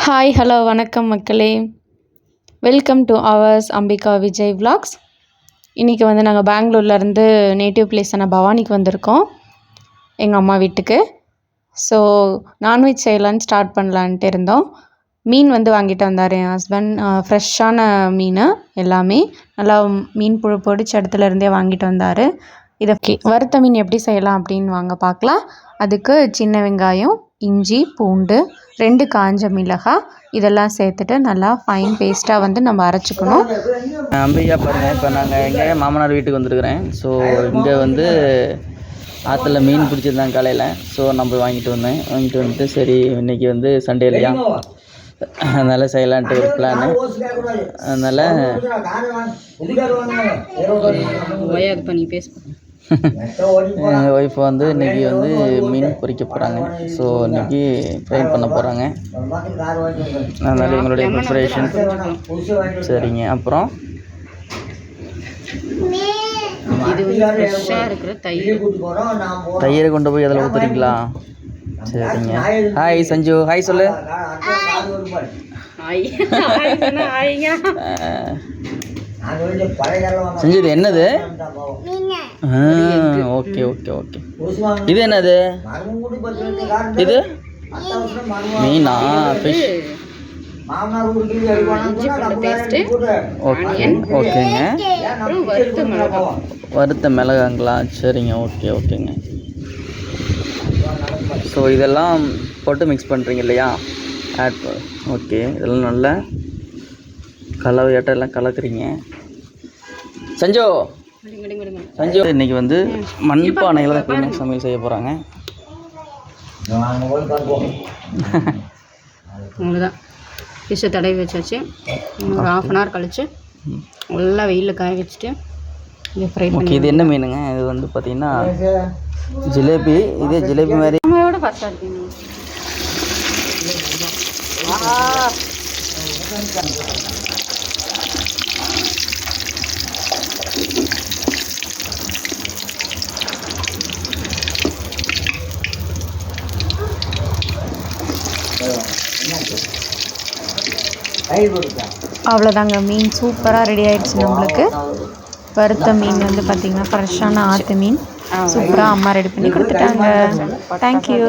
Hi hello வணக்கம் மக்களே, welcome to hours Ambika Vijay vlogs. இன்றைக்கி வந்து நாங்கள் பெங்களூர்லேருந்து நேட்டிவ் பிளேஸான பவானிக்கு வந்திருக்கோம் எங்கள் அம்மா வீட்டுக்கு. ஸோ நான்வெஜ் செய்யலான்னு ஸ்டார்ட் பண்ணலான்ட்டு இருந்தோம். மீன் வந்து வாங்கிட்டு வந்தார் என் ஹஸ்பண்ட். ஃப்ரெஷ்ஷான மீன் எல்லாமே நல்லா மீன் பொடிச்ச இடத்துலேருந்தே வாங்கிட்டு வந்தார். இதை வறுத்த மீன் எப்படி செய்யலாம் அப்படின்னு வாங்க பார்க்கலாம். அதுக்கு சின்ன வெங்காயம், இஞ்சி, பூண்டு, 2 காஞ்ச மிளகாய் இதெல்லாம் சேர்த்துட்டு நல்லா ஃபைன் பேஸ்ட்டாக வந்து நம்ம அரைச்சிக்கணும். அம்பிகா பாருங்கள், இப்போ நாங்கள் எங்கள் மாமனார் வீட்டுக்கு வந்துருக்குறேன். ஸோ இங்கே வந்து ஆற்றுல மீன் பிடிச்சிருந்தாங்க காலையில். ஸோ நம்ம வாங்கிட்டு வந்துட்டு சரி இன்றைக்கி வந்து சண்டே இல்லையா, அதனால் செய்யலான்ட்டு ஒரு பிளானு. அதனால் பண்ணி பேச எங்கள் ஒய்ஃப் வந்து இன்றைக்கி வந்து மீன் பொரிக்க போகிறாங்க. ஸோ இன்றைக்கி ஃப்ரை பண்ண போகிறாங்க. அதனால் எங்களுடைய ப்ரிப்பரேஷன் சரிங்க. அப்புறம் தயிரை கொண்டு போய் அதில் ஊற்றுறீங்களா? சரிங்க. ஹாய் சஞ்சு, ஹாய் சொல்லு. சஞ்சு இது என்னது? Okay okay okay. இது என்னது? இது மீனா? ஃபிஷ். ஓகே ஓகேங்க. வறுத்த மிளகாங்களா? சரிங்க. ஓகே ஓகேங்க. ஸோ இதெல்லாம் போட்டு மிக்ஸ் பண்ணுறீங்க இல்லையா? ஓகே, இதெல்லாம் நல்லா கலவையாட்டம் எல்லாம் கலக்குறீங்க. சஞ்சு இன்னைக்கு வந்து மண்பானையில் தான் சமையல் செய்ய போகிறாங்க. அவ்வளோதான், ஃபிஷ்ஷை தடவி வச்சாச்சு. ஒரு 1/2 hour கழிச்சு நல்லா வெயிலில் காய வச்சுட்டு இதை ஃப்ரை பண்ணி. இது என்ன மீனுங்க? இது வந்து பார்த்தீங்கன்னா ஜிலேபி. இதே ஜிலேபி மாதிரி நம்மளோட ஃபாஸ்ட்டாக இருக்கீங்க. அவ்வளோதாங்க, மீன் சூப்பராக ரெடி ஆகிடுச்சு நம்மளுக்கு. வறுத்த மீன் வந்து பார்த்திங்கன்னா ஃப்ரெஷ்ஷான ஆற்று மீன் சூப்பராக அம்மா ரெடி பண்ணி கொடுத்துட்டாங்க. தேங்க்யூ.